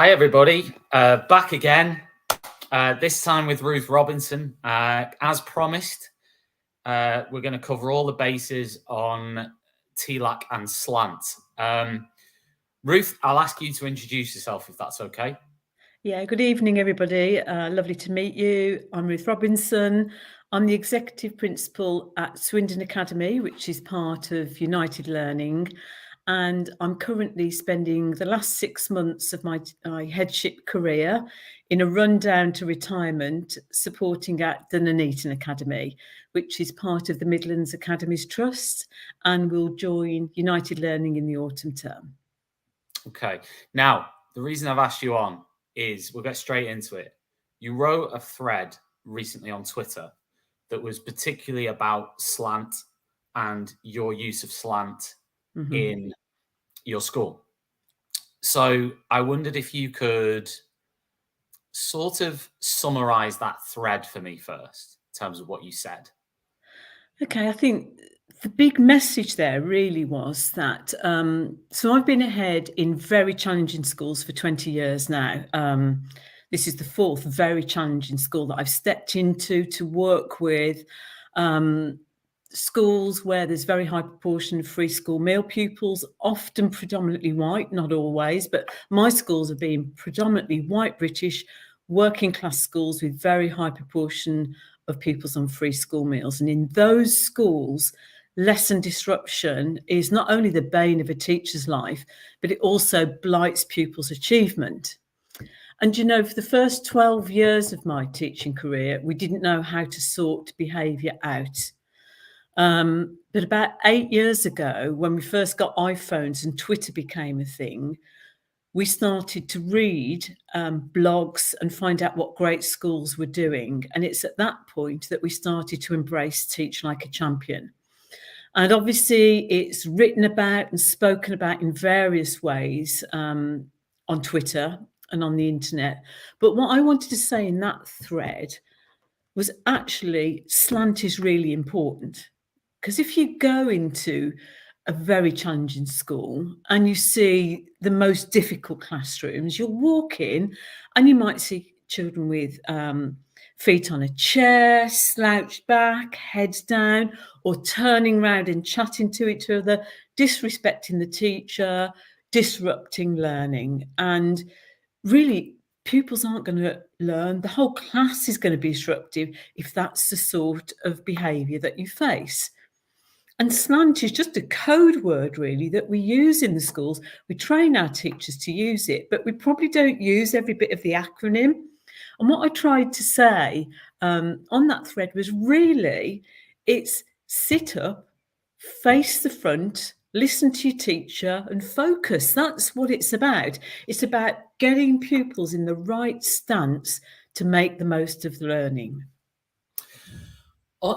Hi, everybody. Back again, this time with Ruth Robinson. As promised, we're going to cover all the bases on TLAC and SLANT. Ruth, I'll ask you to introduce yourself if that's okay. Yeah, good evening, everybody. Lovely to meet you. I'm Ruth Robinson. I'm the Executive Principal at Swindon Academy, which is part of United Learning. And I'm currently spending the last 6 months of my headship career in a rundown to retirement, supporting at the Nuneaton Academy, which is part of the Midlands Academies Trust, and will join United Learning in the autumn term. Okay. Now, the reason I've asked you on is we'll get straight into it. You wrote a thread recently on Twitter that was particularly about SLANT and your use of SLANT in your school. So I wondered if you could sort of summarize that thread for me first, in terms of what you said. Okay, I think the big message there really was that, so I've been ahead in very challenging schools for 20 years now. This is the fourth very challenging school that I've stepped into to work with schools where there's very high proportion of free school meal pupils, often predominantly white, not always, but my schools have been predominantly white British working class schools with very high proportion of pupils on free school meals. And in those schools, lesson disruption is not only the bane of a teacher's life, but it also blights pupils' achievement. And, you know, for the first 12 years of my teaching career, we didn't know how to sort behaviour out. But about 8 years ago, when we first got iPhones and Twitter became a thing, we started to read blogs and find out what great schools were doing. And it's at that point that we started to embrace Teach Like a Champion. And obviously it's written about and spoken about in various ways on Twitter and on the internet. But what I wanted to say in that thread was actually SLANT is really important. Because if you go into a very challenging school and you see the most difficult classrooms, you'll walk in and you might see children with feet on a chair, slouched back, heads down, or turning around and chatting to each other, disrespecting the teacher, disrupting learning. And really, pupils aren't going to learn. The whole class is going to be disruptive if that's the sort of behaviour that you face. And SLANT is just a code word, really, that we use in the schools. We train our teachers to use it, but we probably don't use every bit of the acronym. And what I tried to say on that thread was really, it's sit up, face the front, listen to your teacher and focus. That's what it's about. It's about getting pupils in the right stance to make the most of the learning.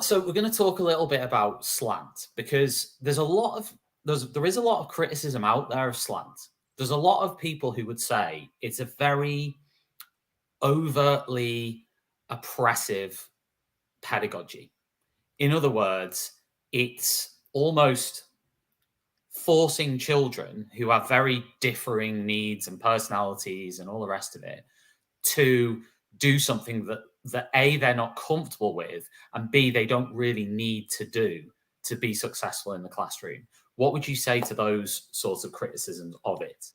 So we're going to talk a little bit about SLANT because there is a lot of criticism out there of SLANT. There's a lot of people who would say it's a very overtly oppressive pedagogy. In other words, it's almost forcing children who have very differing needs and personalities and all the rest of it to do something that A, they're not comfortable with, and B, they don't really need to do to be successful in the classroom. What would you say to those sorts of criticisms of it?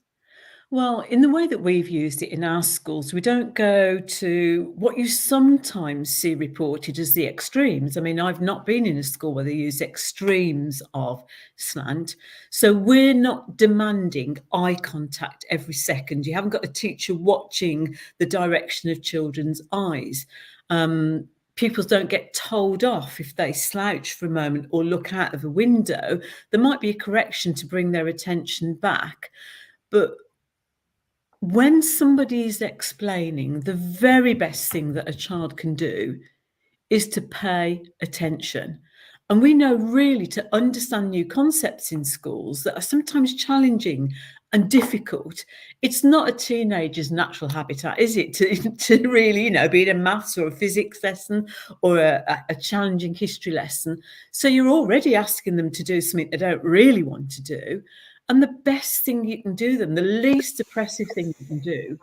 Well, in the way that we've used it in our schools, we don't go to what you sometimes see reported as the extremes. I mean, I've not been in a school where they use extremes of SLANT. So we're not demanding eye contact every second. You haven't got a teacher watching the direction of children's eyes. Pupils don't get told off if they slouch for a moment or look out of a window. There might be a correction to bring their attention back. But when somebody is explaining, the very best thing that a child can do is to pay attention. And we know really to understand new concepts in schools that are sometimes challenging and difficult. It's not a teenager's natural habitat, is it, to really, be in a maths or a physics lesson or a challenging history lesson. So you're already asking them to do something they don't really want to do. And the best thing you can do them, the least oppressive thing you can do,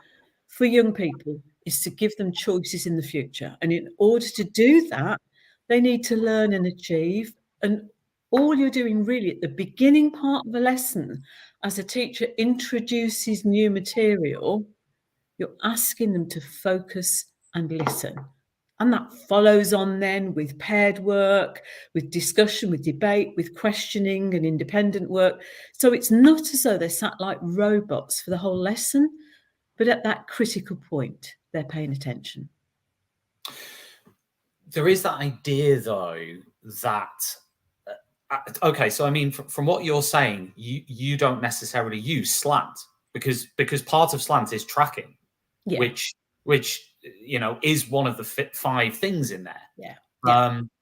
for young people is to give them choices in the future. And in order to do that, they need to learn and achieve. And all you're doing really at the beginning part of a lesson, as a teacher introduces new material, you're asking them to focus and listen. And that follows on then with paired work, with discussion, with debate, with questioning and independent work. So it's not as though they're sat like robots for the whole lesson, but at that critical point, they're paying attention. There is that idea, though, that okay, so I mean, from what you're saying, you don't necessarily use SLANT because part of SLANT is tracking, Yeah. which is one of the 5 things in there. Yeah.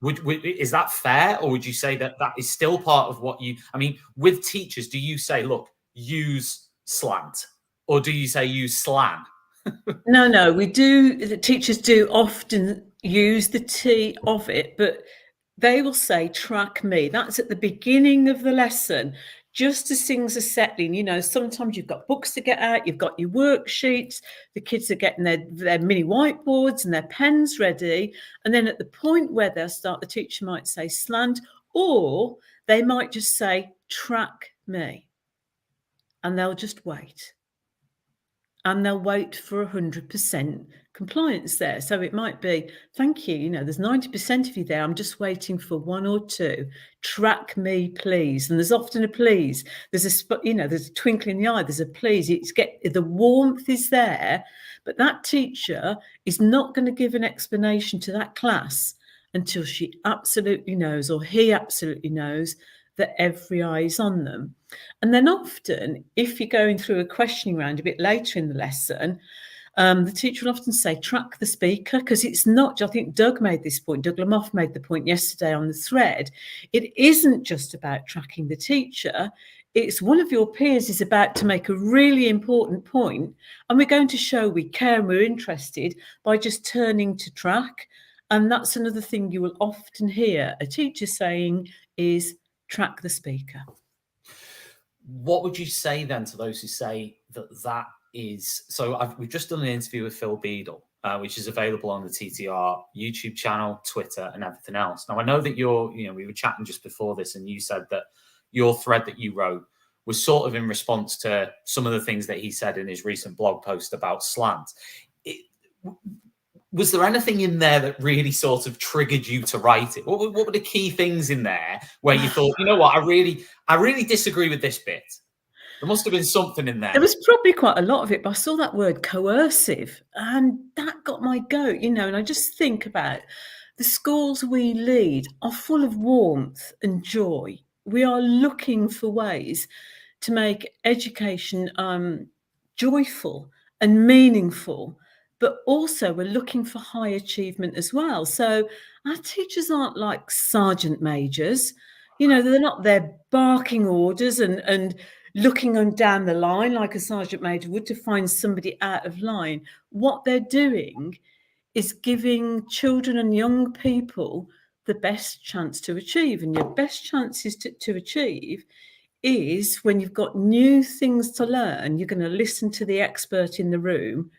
Is that fair, or would you say that is still part of what you? I mean, with teachers, do you say, look, use SLANT, or do you say use SLAN? No, we do. The teachers do often use the T of it, but they will say, track me. That's at the beginning of the lesson, just as things are settling. Sometimes you've got books to get out, you've got your worksheets, the kids are getting their mini whiteboards and their pens ready. And then at the point where they'll start, the teacher might say SLANT, or they might just say, track me. And they'll just wait. And they'll wait for 100% compliance there. So it might be, thank you, there's 90% of you there. I'm just waiting for 1 or 2. Track me, please. And there's often a please. There's there's a twinkle in the eye. There's a please. The warmth is there, but that teacher is not going to give an explanation to that class until she absolutely knows, or he absolutely knows, that every eye is on them. And then often, if you're going through a questioning round a bit later in the lesson, the teacher will often say, track the speaker, because it's not, I think Doug made this point, Doug Lamoff made the point yesterday on the thread, it isn't just about tracking the teacher, it's one of your peers is about to make a really important point, and we're going to show we care and we're interested by just turning to track. And that's another thing you will often hear a teacher saying is, track the speaker. What would you say then to those who say that is? So we've just done an interview with Phil Beadle, which is available on the TTR YouTube channel, Twitter, and everything else. Now I know that we were chatting just before this, and you said that your thread that you wrote was sort of in response to some of the things that he said in his recent blog post about SLANT. Was there anything in there that really sort of triggered you to write it? What were the key things in there where you thought, you know what, I really disagree with this bit? There must have been something in there. There was probably quite a lot of it, but I saw that word coercive, and that got my goat, and I just think about the schools we lead are full of warmth and joy. We are looking for ways to make education joyful and meaningful, but also we're looking for high achievement as well. So our teachers aren't like sergeant majors, they're not there barking orders and looking on down the line like a sergeant major would to find somebody out of line. What they're doing is giving children and young people the best chance to achieve. And your best chances to achieve is when you've got new things to learn, you're going to listen to the expert in the room,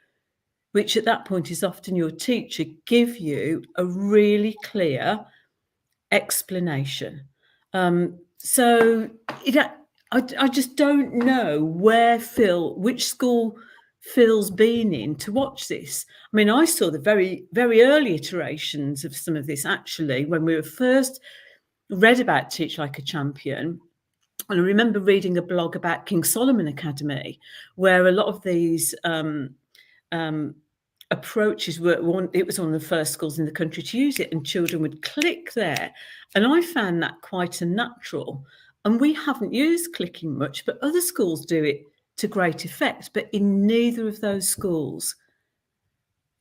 which at that point is often your teacher, give you a really clear explanation. So I just don't know which school Phil's been in to watch this. I mean, I saw the very, very early iterations of some of this, actually, when we were first read about Teach Like a Champion. And I remember reading a blog about King Solomon Academy, where a lot of these approaches it was one of the first schools in the country to use it, and children would click there. And I found that quite unnatural. And we haven't used clicking much, but other schools do it to great effect. But in neither of those schools,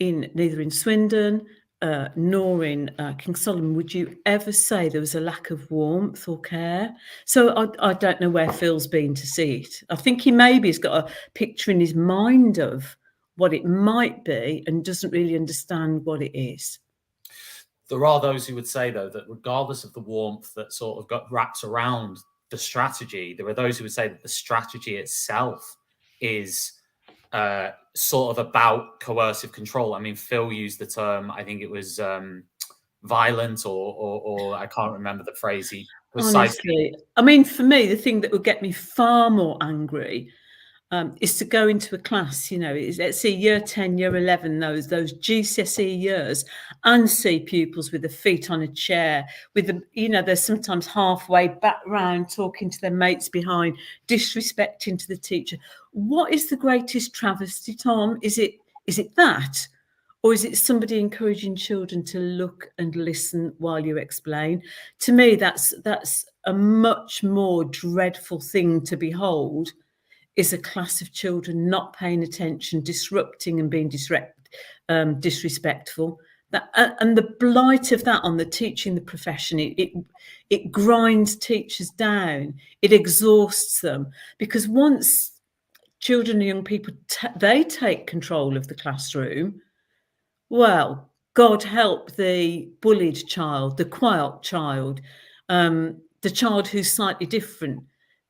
neither in Swindon nor in King Solomon, would you ever say there was a lack of warmth or care. So I don't know where Phil's been to see it. I think he maybe has got a picture in his mind of what it might be and doesn't really understand what it is. There are those who would say, though, that regardless of the warmth that sort of got wrapped around the strategy, there are those who would say that the strategy itself is sort of about coercive control. I mean, Phil used the term, I think it was violent, or I can't remember the phrase he was citing. Honestly, I mean, for me, the thing that would get me far more angry is to go into a class, let's see, year 10, year 11, those GCSE years, and see pupils with their feet on a chair, with they're sometimes halfway back round talking to their mates behind, disrespecting to the teacher. What is the greatest travesty, Tom? Is it that? Or is it somebody encouraging children to look and listen while you explain? To me, that's a much more dreadful thing to behold, is a class of children not paying attention, disrupting and being disrespectful. And the blight of that on the teaching the profession, it grinds teachers down. It exhausts them, because once children and young people they take control of the classroom, well, God help the bullied child, the quiet child, the child who's slightly different.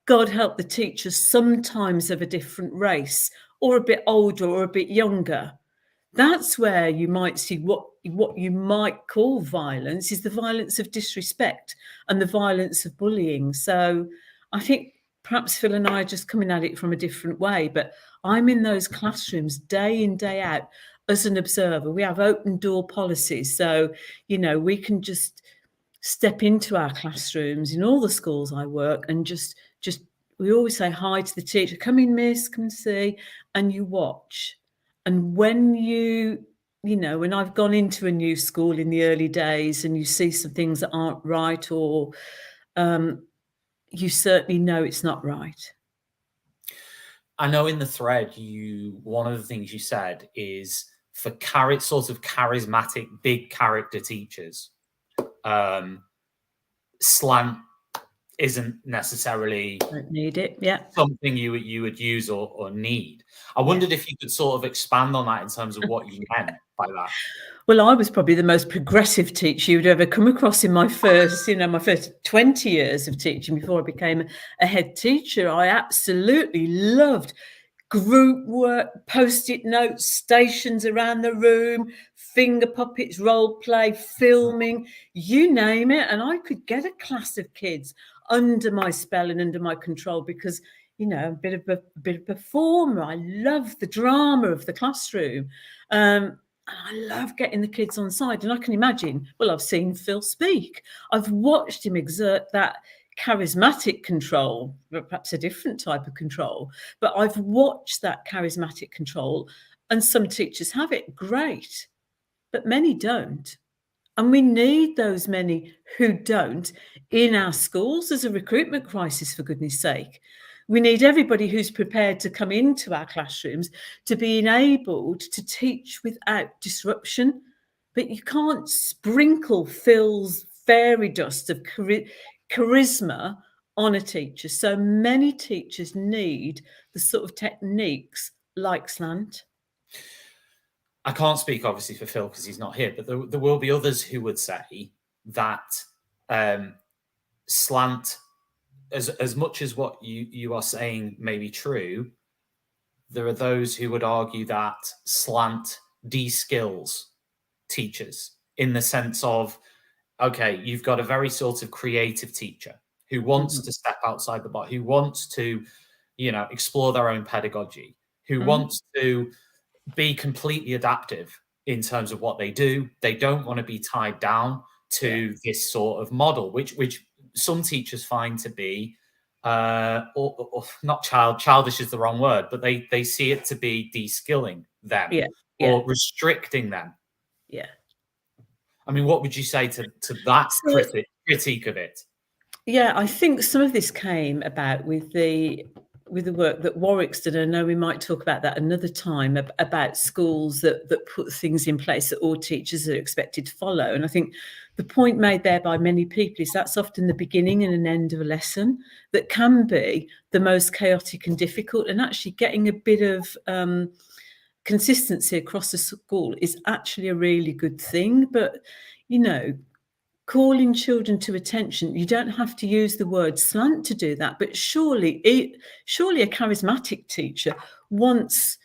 God help the teachers sometimes of a different race, or a bit older or a bit younger. That's where you might see what you might call violence, is the violence of disrespect and the violence of bullying. So I think perhaps Phil and I are just coming at it from a different way, but I'm in those classrooms day in, day out as an observer. We have open door policies. So, we can just step into our classrooms in all the schools I work and just we always say hi to the teacher, come in, miss, come and see, and you watch. And when when I've gone into a new school in the early days and you see some things that aren't right, or you certainly know it's not right. I know in the thread, one of the things you said is for sort of charismatic, big character teachers, SLANT isn't necessarily Don't need it, yeah, something you would use or need. I wondered if you could sort of expand on that in terms of what you meant by that. Well, I was probably the most progressive teacher you'd ever come across in my first 20 years of teaching before I became a head teacher. I absolutely loved group work, post-it notes, stations around the room, finger puppets, role play, filming, you name it. And I could get a class of kids under my spell and under my control because, a bit of a performer. I love the drama of the classroom. And I love getting the kids on side. And I can imagine, I've seen Phil speak. I've watched him exert that charismatic control, but perhaps a different type of control. But I've watched that charismatic control, and some teachers have it, great, but many don't. And we need those many who don't in our schools. There's a recruitment crisis, for goodness sake. We need everybody who's prepared to come into our classrooms to be enabled to teach without disruption. But you can't sprinkle Phil's fairy dust of charisma on a teacher. So many teachers need the sort of techniques like SLANT. I can't speak obviously for Phil because he's not here, but there will be others who would say that SLANT, as much as what you are saying may be true, there are those who would argue that SLANT de-skills teachers in the sense of, okay, you've got a very sort of creative teacher who wants to step outside the box, who wants to, explore their own pedagogy, who wants to be completely adaptive in terms of what they do. They don't want to be tied down to this sort of model, which some teachers find to be or not childish is the wrong word, but they see it to be de-skilling them or restricting them. Yeah. I mean, what would you say to that critique of it? Yeah, I think some of this came about with the work that Warwick's done. I know we might talk about that another time, about schools that put things in place that all teachers are expected to follow. And I think the point made there by many people is that's often the beginning and an end of a lesson that can be the most chaotic and difficult. And actually getting a bit of consistency across the school is actually a really good thing. But, calling children to attention, you don't have to use the word SLANT to do that, but surely a charismatic teacher wants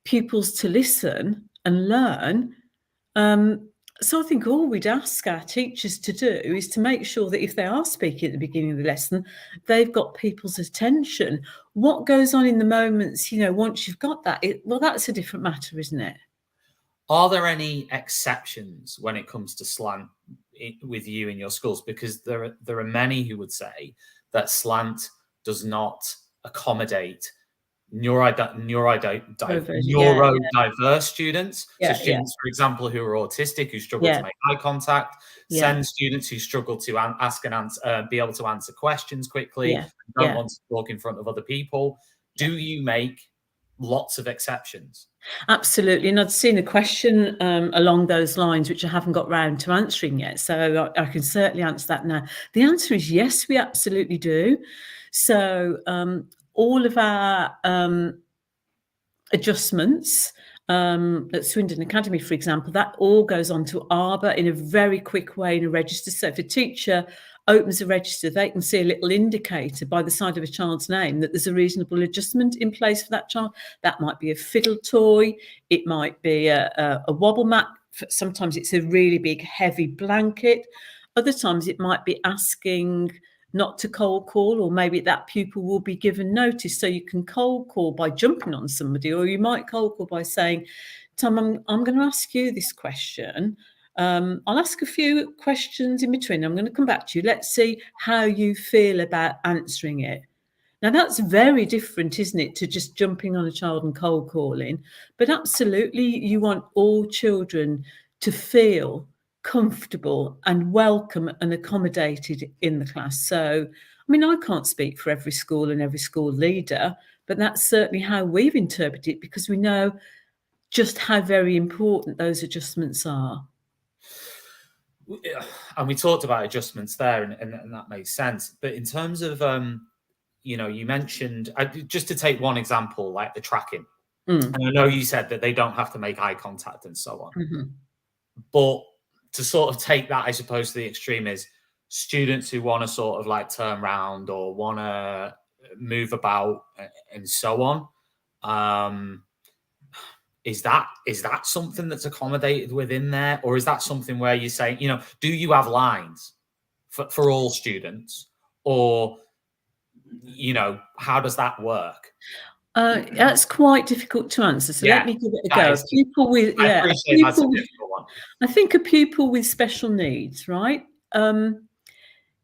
pupils to listen and learn. So I think all we'd ask our teachers to do is to make sure that if they are speaking at the beginning of the lesson, they've got people's attention. What goes on in the moments, once you've got that, well, that's a different matter, isn't it? Are there any exceptions when it comes to SLANT with you in your schools? Because there are many who would say that SLANT does not accommodate neurodiverse students. So students, for example, who are autistic, who struggle to make eye contact, SEND students who struggle to ask and answer, be able to answer questions quickly, don't want to talk in front of other people. Do you make lots of exceptions? Absolutely. And I'd seen a question along those lines, which I haven't got round to answering yet. So I can certainly answer that now. The answer is yes, we absolutely do. So all of our adjustments at Swindon Academy, for example, that all goes on to Arbor in a very quick way in a register. So if a teacher opens a register, they can see a little indicator by the side of a child's name that there's a reasonable adjustment in place for that child. That might be a fiddle toy, it might be a wobble mat, sometimes it's a really big heavy blanket, other times it might be asking not to cold call, or maybe that pupil will be given notice. So you can cold call by jumping on somebody, or you might cold call by saying, Tom, I'm going to ask you this question. I'll ask a few questions in between. I'm going to come back to you. Let's see how you feel about answering it. Now, that's very different, isn't it, to just jumping on a child and cold calling? But absolutely, you want all children to feel comfortable and welcome and accommodated in the class. So, I mean, I can't speak for every school and every school leader, but that's certainly how we've interpreted it, because we know just how very important those adjustments are. And we talked about adjustments there, and that makes sense. But in terms of, you mentioned, just to take one example, like the tracking. And I know you said that they don't have to make eye contact and so on. But to sort of take that, I suppose, to the extreme is students who want to sort of like turn around or want to move about and so on. Is that something that's accommodated within there? Or is that something where you're saying, do you have lines for all students? Or, how does that work? That's quite difficult to answer. So let me give it a go. I think a pupil with special needs, right?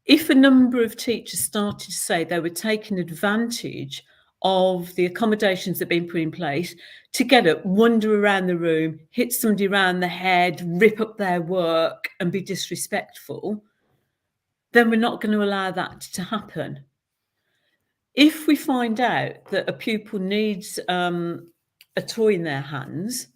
If a number of teachers started to say they were taking advantage of the accommodations that have been put in place to get up, wander around the room, hit somebody around the head, rip up their work and be disrespectful, then we're not going to allow that to happen. If we find out that a pupil needs a toy in their hands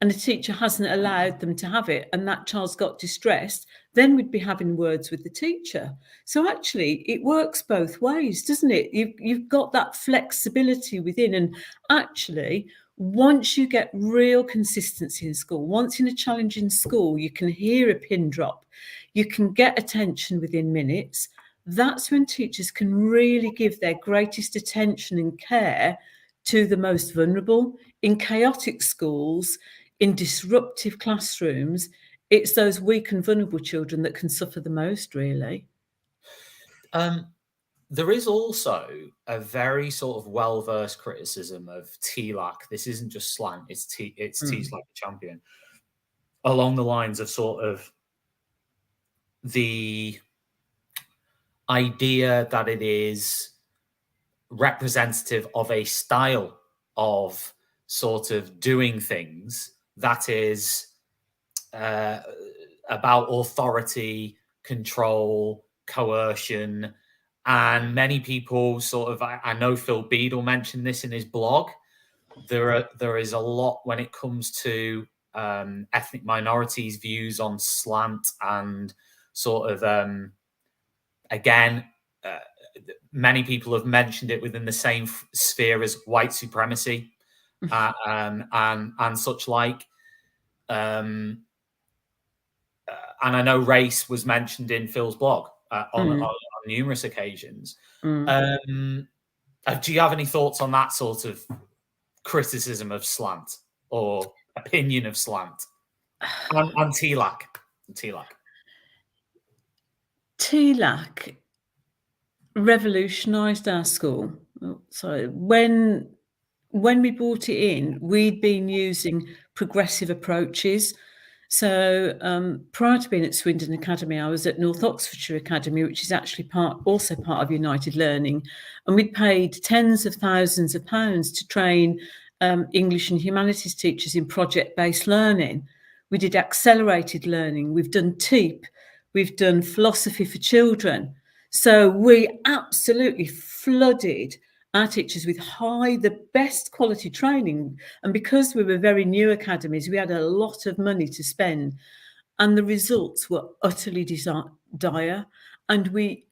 and the teacher hasn't allowed them to have it and that child's got distressed, then we'd be having words with the teacher. So actually, it works both ways, doesn't it? You've got that flexibility within. And actually, once you get real consistency in school, once in a challenging school, you can hear a pin drop, you can get attention within minutes. That's when teachers can really give their greatest attention and care to the most vulnerable. In chaotic schools, in disruptive classrooms, it's those weak and vulnerable children that can suffer the most, really. There is also a very sort of well-versed criticism of TLAC. This isn't just SLANT, it's T's like a champion. Along the lines of sort of the idea that it is representative of a style of sort of doing things that is about authority, control, coercion. And many people sort of, I know Phil Beadle mentioned this in his blog, there is a lot when it comes to ethnic minorities' views on SLANT and sort of, again, many people have mentioned it within the same sphere as white supremacy and such like. And I know race was mentioned in Phil's blog on numerous occasions. Do you have any thoughts on that sort of criticism of SLANT or opinion of SLANT and TLAC? TLAC revolutionised our school. So when we brought it in, we'd been using progressive approaches. So prior to being at Swindon Academy, I was at North Oxfordshire Academy, which is actually also part of United Learning, and we'd paid tens of thousands of pounds to train English and humanities teachers in project-based learning. We did accelerated learning. We've done TEEP. We've done philosophy for children. So we absolutely flooded our teachers with the best quality training. And because we were very new academies, we had a lot of money to spend. And the results were utterly dire. And we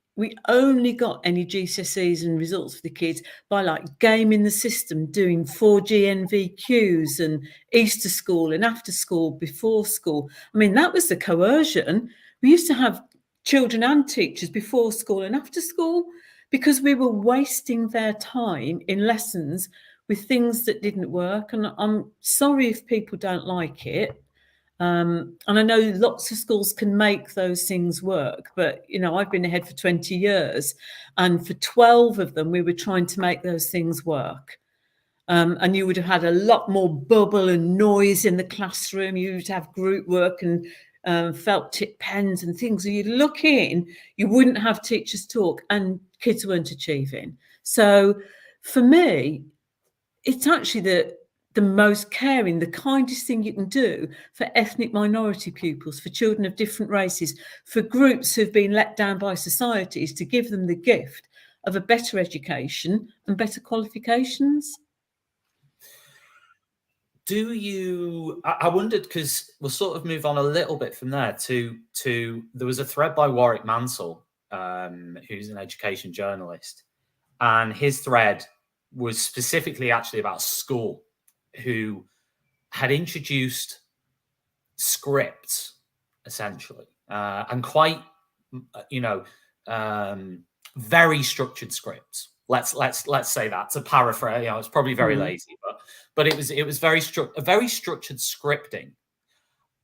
only got any GCSEs and results for the kids by like gaming the system, doing 4G NVQs and Easter school and after school, before school. I mean, that was the coercion. We used to have children and teachers before school and after school because we were wasting their time in lessons with things that didn't work. And I'm sorry if people don't like it. And I know lots of schools can make those things work, but, you know, I've been ahead for 20 years and for 12 of them, we were trying to make those things work. And you would have had a lot more bubble and noise in the classroom. You'd have group work and felt tip pens and things. So you'd look in, you wouldn't have teachers talk and kids weren't achieving. So for me, it's actually the most caring, the kindest thing you can do for ethnic minority pupils, for children of different races, for groups who've been let down by society, is to give them the gift of a better education and better qualifications. I wondered, because we'll sort of move on a little bit from there to there was a thread by Warwick Mansell, who's an education journalist, and his thread was specifically actually about school, who had introduced scripts essentially, and quite, very structured scripts. Let's say that, to paraphrase. You know, it's probably very lazy, but it was very structured scripting.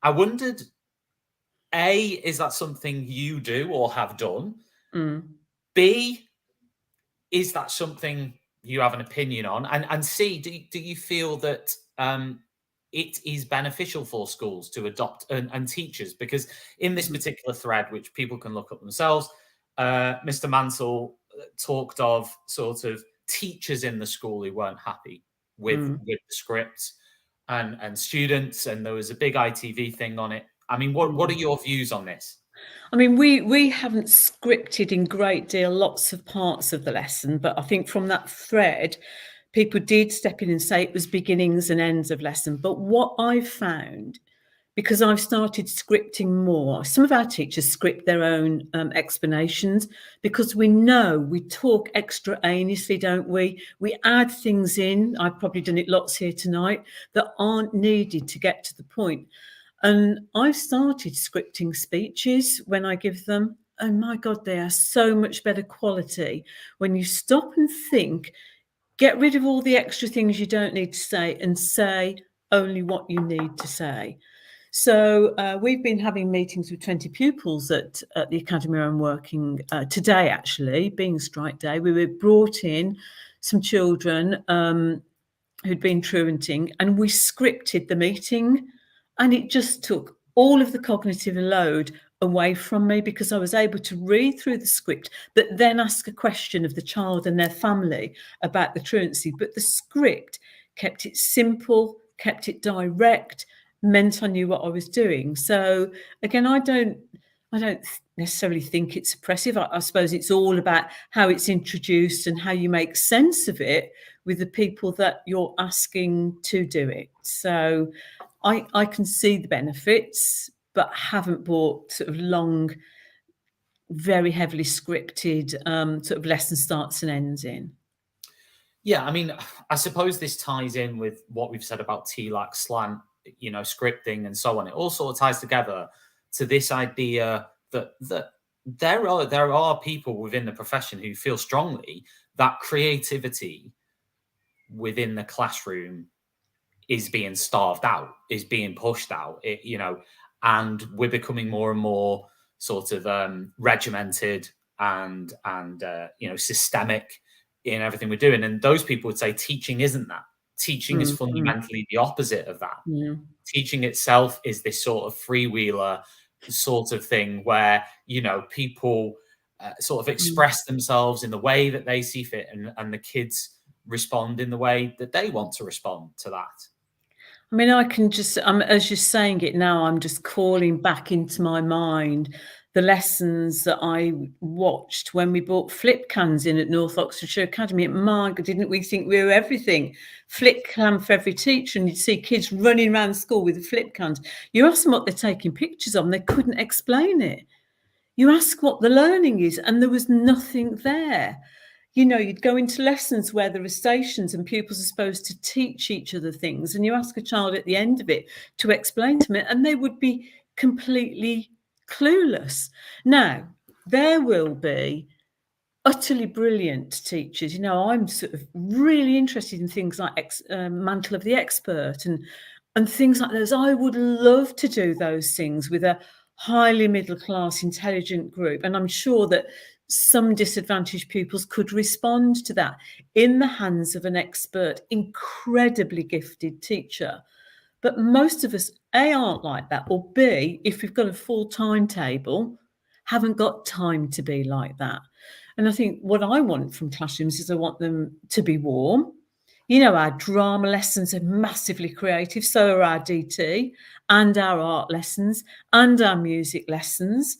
I wondered, A, is that something you do or have done? B, is that something you have an opinion on? And C, do you feel that it is beneficial for schools to adopt and teachers? Because in this particular thread, which people can look up themselves, Mr. Mansell talked of sort of teachers in the school who weren't happy with the scripts and students, and there was a big ITV thing on it. I mean, what are your views on this? I mean, we haven't scripted in great deal lots of parts of the lesson, but I think from that thread, people did step in and say it was beginnings and ends of lesson. But what I've found, because I've started scripting more, some of our teachers script their own explanations, because we know we talk extraneously, don't we? We add things in, I've probably done it lots here tonight, that aren't needed to get to the point. And I've started scripting speeches when I give them. Oh my God, they are so much better quality when you stop and think, get rid of all the extra things you don't need to say and say only what you need to say. So we've been having meetings with 20 pupils at the academy I'm working today, actually, being strike day. We were brought in some children who'd been truanting, and we scripted the meeting. And it just took all of the cognitive load away from me, because I was able to read through the script, but then ask a question of the child and their family about the truancy. But the script kept it simple, kept it direct, meant I knew what I was doing. So again, I don't necessarily think it's oppressive. I suppose it's all about how it's introduced and how you make sense of it with the people that you're asking to do it. So I can see the benefits, but haven't bought sort of long, very heavily scripted sort of lesson starts and ends in. Yeah, I mean, I suppose this ties in with what we've said about TLAC, SLANT, scripting and so on. It all sort of ties together to this idea that there are people within the profession who feel strongly that creativity within the classroom is being starved out, is being pushed out, and we're becoming more and more sort of regimented and systemic in everything we're doing. And those people would say teaching isn't that. Teaching is fundamentally the opposite of that. Yeah. Teaching itself is this sort of freewheeler sort of thing where, people sort of express themselves in the way that they see fit, and the kids respond in the way that they want to respond to that. I mean, I can just, as you're saying it now, I'm just calling back into my mind the lessons that I watched when we bought flip cans in at North Oxfordshire Academy. My God, didn't we think we were everything? Flip can for every teacher, and you'd see kids running around school with the flip cans. You ask them what they're taking pictures of, and they couldn't explain it. You ask what the learning is, and there was nothing there. You'd go into lessons where there are stations and pupils are supposed to teach each other things, and you ask a child at the end of it to explain to them, and they would be completely clueless. Now, there will be utterly brilliant teachers. I'm sort of really interested in things like Mantle of the Expert and things like those. I would love to do those things with a highly middle class, intelligent group, and I'm sure that some disadvantaged pupils could respond to that in the hands of an expert, incredibly gifted teacher. But most of us, A, aren't like that, or B, if we've got a full timetable, haven't got time to be like that. And I think what I want from classrooms is I want them to be warm. Our drama lessons are massively creative, so are our DT and our art lessons and our music lessons.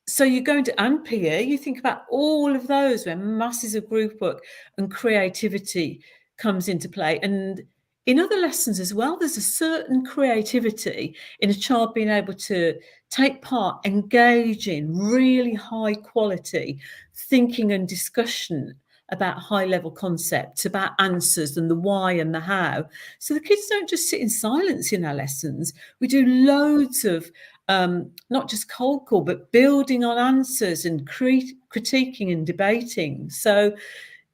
So you're going to, and PE, you think about all of those where masses of group work and creativity comes into play. And in other lessons as well, there's a certain creativity in a child being able to take part, engage in really high quality thinking and discussion about high level concepts, about answers and the why and the how. So the kids don't just sit in silence in our lessons. We do loads of not just cold call, but building on answers and critiquing and debating. So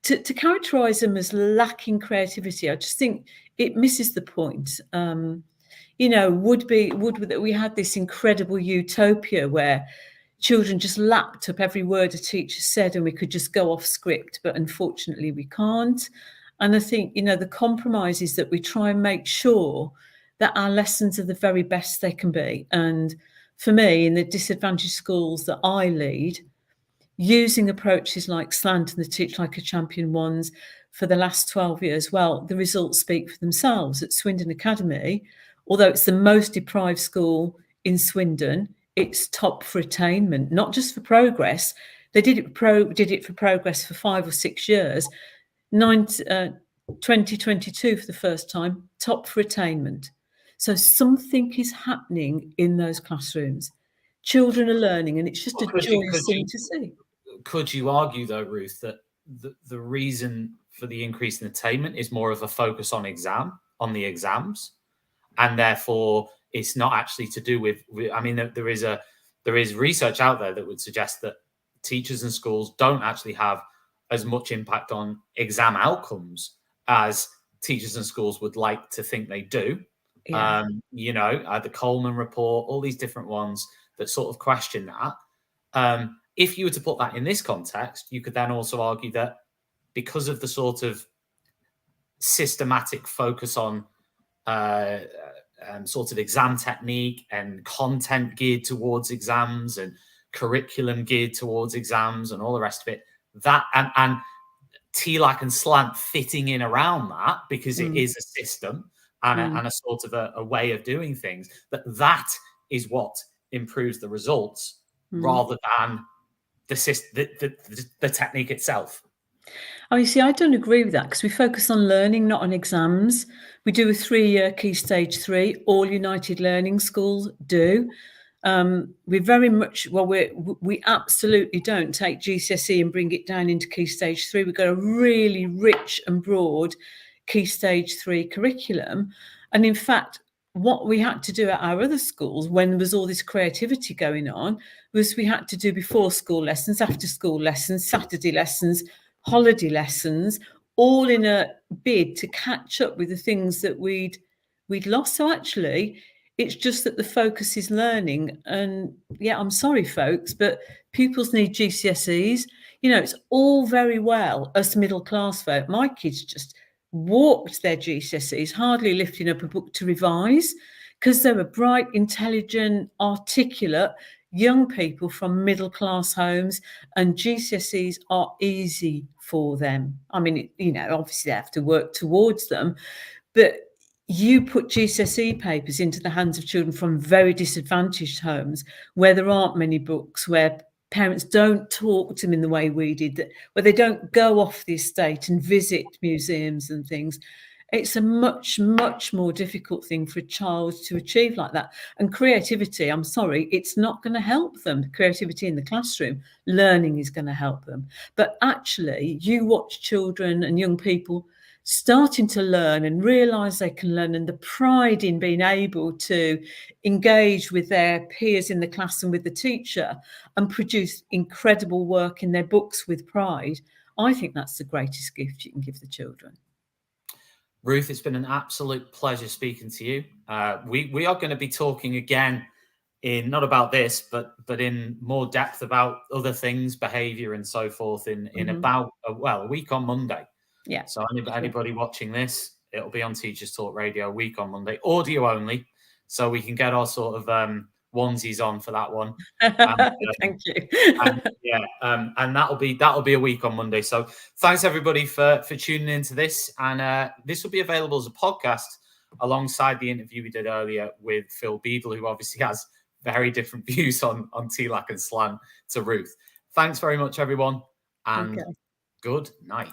to characterise them as lacking creativity, I just think it misses the point. We had this incredible utopia where children just lapped up every word a teacher said and we could just go off script, but unfortunately we can't. And I think, the compromise is that we try and make sure that our lessons are the very best they can be. And for me, in the disadvantaged schools that I lead, using approaches like SLANT and the Teach Like a Champion ones for the last 12 years, well, the results speak for themselves. At Swindon Academy, although it's the most deprived school in Swindon, it's top for attainment, not just for progress. They did it for progress for 5 or 6 years. 2022 for the first time, top for attainment. So something is happening in those classrooms. Children are learning, and it's just a joyous thing to see. Could you argue, though, Ruth, that the reason for the increase in attainment is more of a focus on the exams, and therefore it's not actually to do with I mean, there is research out there that would suggest that teachers and schools don't actually have as much impact on exam outcomes as teachers and schools would like to think they do. Yeah. The Coleman report, all these different ones that sort of question that. If you were to put that in this context, you could then also argue that because of the sort of systematic focus on sort of exam technique and content geared towards exams and curriculum geared towards exams and all the rest of it, that and TLAC and SLANT fitting in around that, because it is a system and a sort of a way of doing things, that is what improves the results rather than the technique itself. Oh, you see, I don't agree with that, because we focus on learning, not on exams. We do a 3-year Key Stage 3. All United Learning Schools do. We very much, we absolutely don't take GCSE and bring it down into Key Stage 3. We've got a really rich and broad Key Stage 3 curriculum. And in fact, what we had to do at our other schools when there was all this creativity going on was we had to do before school lessons, after school lessons, Saturday lessons, holiday lessons, all in a bid to catch up with the things that we'd lost. So actually, it's just that the focus is learning. And yeah, I'm sorry, folks, but pupils need GCSEs. You know, it's all very well us middle class folk. My kids just walked their GCSEs, hardly lifting up a book to revise, because they were bright, intelligent, articulate young people from middle class homes, and GCSEs are easy for them. I mean, you know, obviously they have to work towards them, but you put GCSE papers into the hands of children from very disadvantaged homes where there aren't many books, where parents don't talk to them in the way we did, where they don't go off the estate and visit museums and things. It's a much, much more difficult thing for a child to achieve like that. And creativity, I'm sorry, it's not going to help them. Creativity in the classroom, learning is going to help them. But actually, you watch children and young people starting to learn and realise they can learn, and the pride in being able to engage with their peers in the class and with the teacher and produce incredible work in their books with pride. I think that's the greatest gift you can give the children. Ruth, it's been an absolute pleasure speaking to you. We are going to be talking again in not about this, but in more depth about other things, behaviour and so forth in about a week on Monday. Yeah. So anybody watching this, it'll be on Teachers Talk Radio a week on Monday, audio only, so we can get our sort of onesies on for that one. Thank you. And that'll be a week on Monday. So thanks everybody for tuning into this, and this will be available as a podcast alongside the interview we did earlier with Phil Beadle, who obviously has very different views on TLAC and SLANT to Ruth. Thanks very much, everyone, and good night.